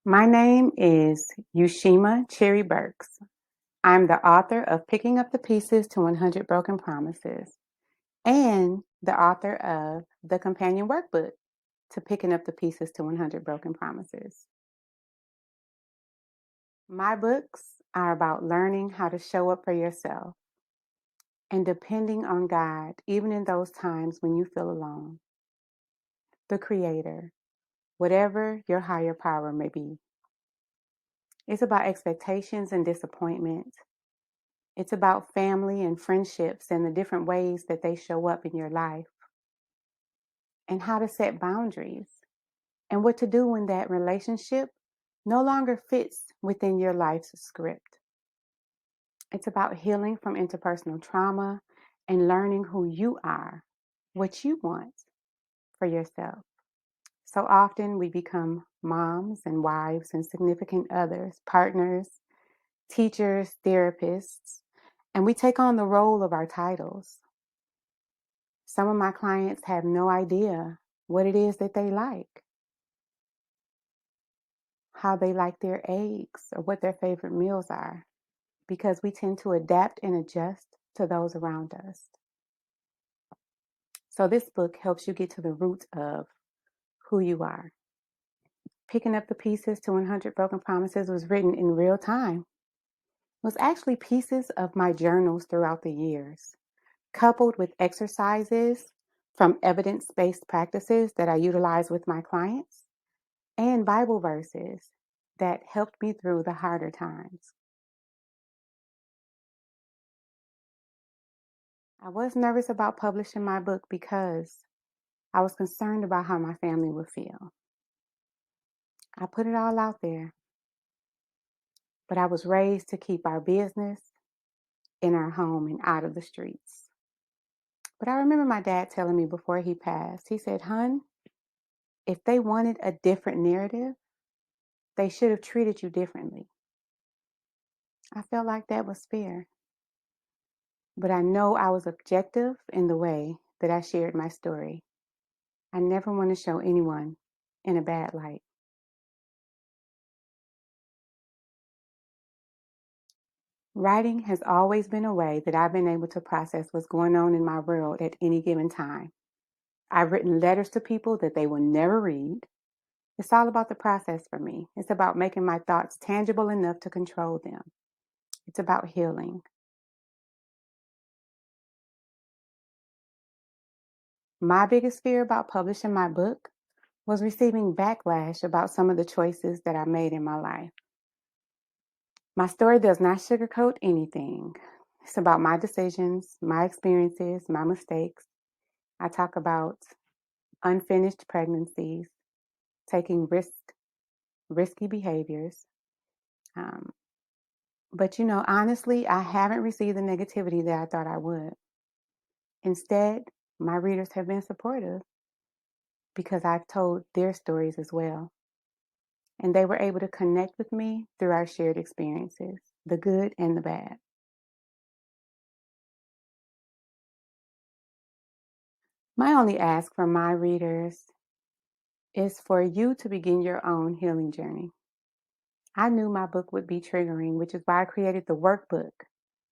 My name is Yushima Cherry Burks. I'm the author of Picking Up the Pieces to 100 Broken Promises and the author of the companion workbook to Picking Up the Pieces to 100 Broken Promises. My books are about learning how to show up for yourself and depending on God, even in those times when you feel alone. The Creator, whatever your higher power may be. It's about expectations and disappointment. It's about family and friendships and the different ways that they show up in your life and how to set boundaries and what to do when that relationship no longer fits within your life's script. It's about healing from interpersonal trauma and learning who you are, what you want for yourself. So often we become moms and wives and significant others, partners, teachers, therapists, and we take on the role of our titles. Some of my clients have no idea what it is that they like, how they like their eggs, or what their favorite meals are, because we tend to adapt and adjust to those around us. So this book helps you get to the root of who you are. Picking Up the Pieces to 100 Broken Promises was written in real time. It was actually pieces of my journals throughout the years, coupled with exercises from evidence-based practices that I utilize with my clients and Bible verses that helped me through the harder times. I was nervous about publishing my book because I was concerned about how my family would feel. I put it all out there, but I was raised to keep our business in our home and out of the streets. But I remember my dad telling me before he passed, he said, "Hun, if they wanted a different narrative, they should have treated you differently." I felt like that was fair, but I know I was objective in the way that I shared my story. I never want to show anyone in a bad light. Writing has always been a way that I've been able to process what's going on in my world at any given time. I've written letters to people that they will never read. It's all about the process for me. It's about making my thoughts tangible enough to control them. It's about healing. My biggest fear about publishing my book was receiving backlash about some of the choices that I made in my life. My story does not sugarcoat anything. It's about my decisions, my experiences, my mistakes. I talk about unfinished pregnancies, taking risky behaviors. Um, but honestly, I haven't received the negativity that I thought I would. Instead, my readers have been supportive because I've told their stories as well. And they were able to connect with me through our shared experiences, the good and the bad. My only ask from my readers is for you to begin your own healing journey. I knew my book would be triggering, which is why I created the workbook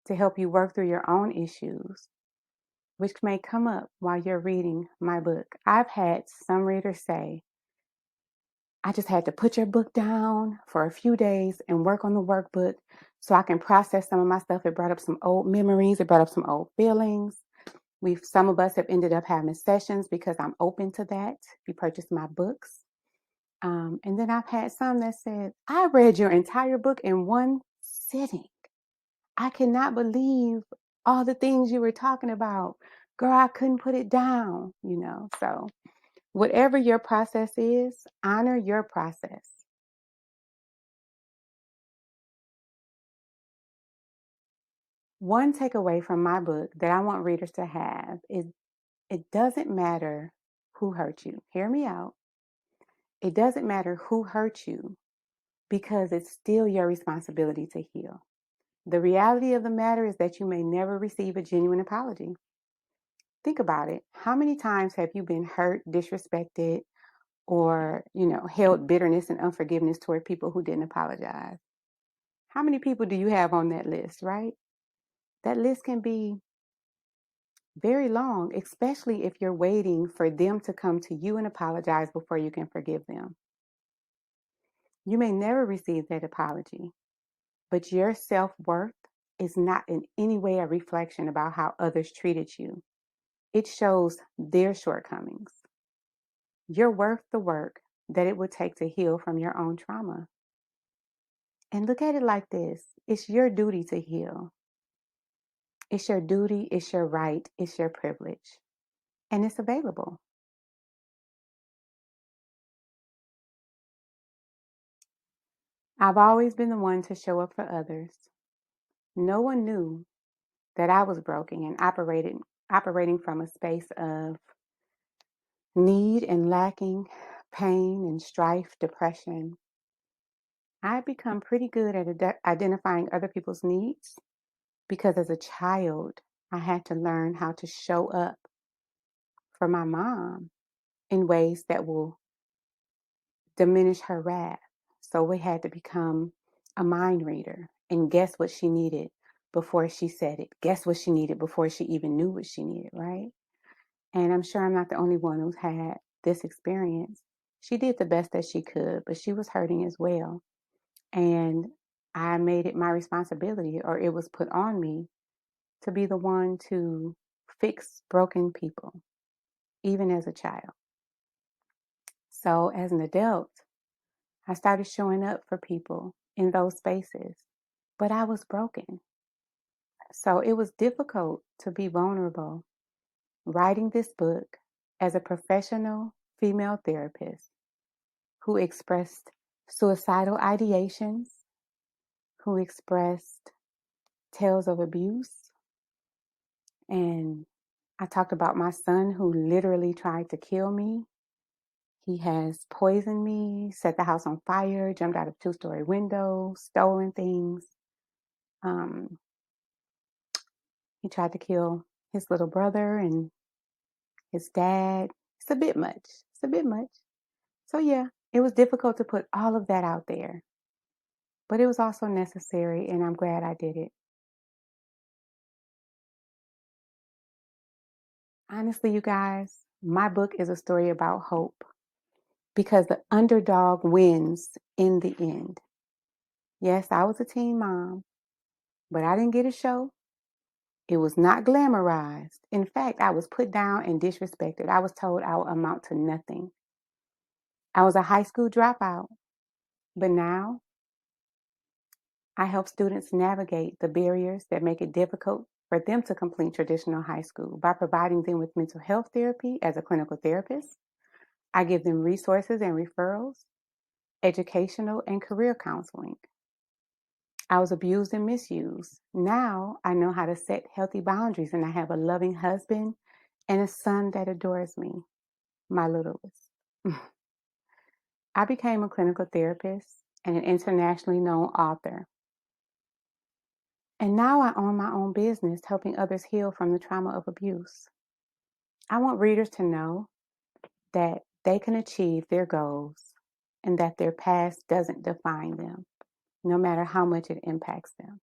to help you work through your own issues, which may come up while you're reading my book. I've had some readers say, "I just had to put your book down for a few days and work on the workbook so I can process some of my stuff. It brought up some old memories, it brought up some old feelings." Some of us have ended up having sessions because I'm open to that. You purchase my books. And then I've had some that said, "I read your entire book in one sitting. I cannot believe all the things you were talking about. Girl, I couldn't put it down." So whatever your process is, honor your process. One takeaway from my book that I want readers to have is it doesn't matter who hurt you. Hear me out. It doesn't matter who hurt you because it's still your responsibility to heal. The reality of the matter is that you may never receive a genuine apology. Think about it. How many times have you been hurt, disrespected, or, held bitterness and unforgiveness toward people who didn't apologize. How many people do you have on that list, right? That list can be very long, especially if you're waiting for them to come to you and apologize before you can forgive them. You may never receive that apology, but your self-worth is not in any way a reflection about how others treated you. It shows their shortcomings. You're worth the work that it would take to heal from your own trauma. And look at it like this: it's your duty to heal. It's your duty, it's your right, it's your privilege, and it's available. I've always been the one to show up for others. No one knew that I was broken and operating from a space of need and lacking, pain and strife, depression. I've become pretty good at identifying other people's needs because as a child, I had to learn how to show up for my mom in ways that will diminish her wrath. So we had to become a mind reader and guess what she needed before she said it. Guess what she needed before she even knew what she needed, right? And I'm sure I'm not the only one who's had this experience. She did the best that she could, but she was hurting as well. And I made it my responsibility, or it was put on me, to be the one to fix broken people, even as a child. So as an adult, I started showing up for people in those spaces, but I was broken. So it was difficult to be vulnerable writing this book as a professional female therapist who expressed suicidal ideations, who expressed tales of abuse. And I talked about my son who literally tried to kill me. He has poisoned me, set the house on fire, jumped out of two-story window, stolen things. Um, he tried to kill his little brother and his dad. It's a bit much. It's a bit much. So yeah, it was difficult to put all of that out there, but it was also necessary, and I'm glad I did it. Honestly, you guys, my book is a story about hope because the underdog wins in the end. Yes, I was a teen mom, but I didn't get a show. It was not glamorized. In fact, I was put down and disrespected. I was told I would amount to nothing. I was a high school dropout, but now I help students navigate the barriers that make it difficult for them to complete traditional high school by providing them with mental health therapy as a clinical therapist. I give them resources and referrals, educational and career counseling. I was abused and misused. Now I know how to set healthy boundaries, and I have a loving husband and a son that adores me, my littlest. I became a clinical therapist and an internationally known author. And now I own my own business, helping others heal from the trauma of abuse. I want readers to know that they can achieve their goals and that their past doesn't define them, no matter how much it impacts them.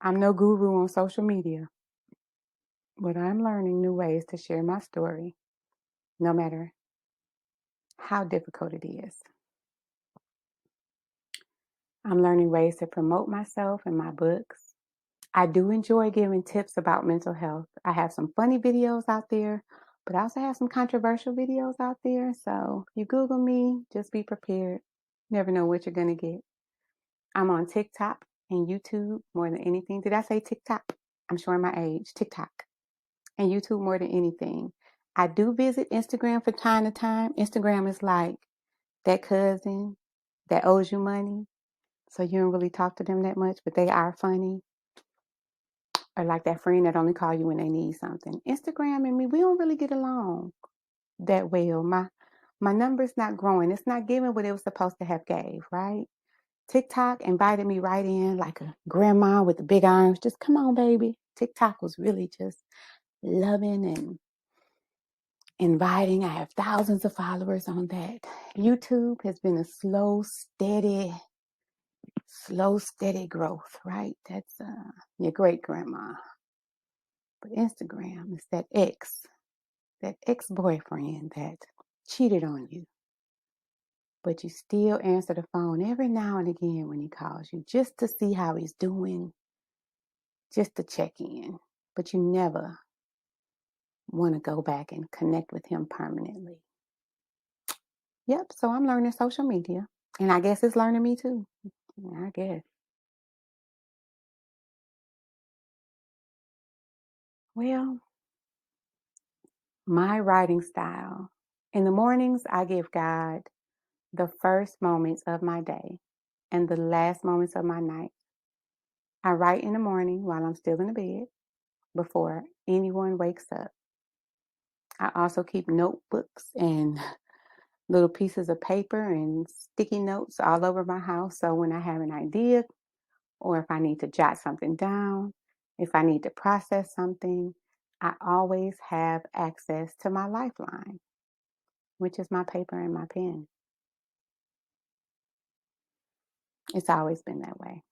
I'm no guru on social media, but I'm learning new ways to share my story, no matter how difficult it is. I'm learning ways to promote myself in my books. I do enjoy giving tips about mental health. I have some funny videos out there, but I also have some controversial videos out there. So if you Google me, just be prepared. Never know what you're going to get. I'm on TikTok and YouTube more than anything. Did I say TikTok? I'm showing my age. TikTok and YouTube more than anything. I do visit Instagram from time to time. Instagram is like that cousin that owes you money. So you don't really talk to them that much, but they are funny. Or like that friend that only call you when they need something. Instagram and me, we don't really get along that well. My number's not growing. It's not giving what it was supposed to have gave, right? TikTok invited me right in like a grandma with the big arms. Just come on, baby. TikTok was really just loving and inviting. I have thousands of followers on that. YouTube has been a slow, steady growth, right? That's your great grandma. But Instagram is that ex-boyfriend that cheated on you. But you still answer the phone every now and again when he calls you just to see how he's doing, just to check in. But you never want to go back and connect with him permanently. Yep, so I'm learning social media. And I guess it's learning me too. I guess. Well, my writing style. In the mornings, I give God the first moments of my day and the last moments of my night. I write in the morning while I'm still in the bed before anyone wakes up. I also keep notebooks and little pieces of paper and sticky notes all over my house. So when I have an idea, or if I need to jot something down, if I need to process something, I always have access to my lifeline, which is my paper and my pen. It's always been that way.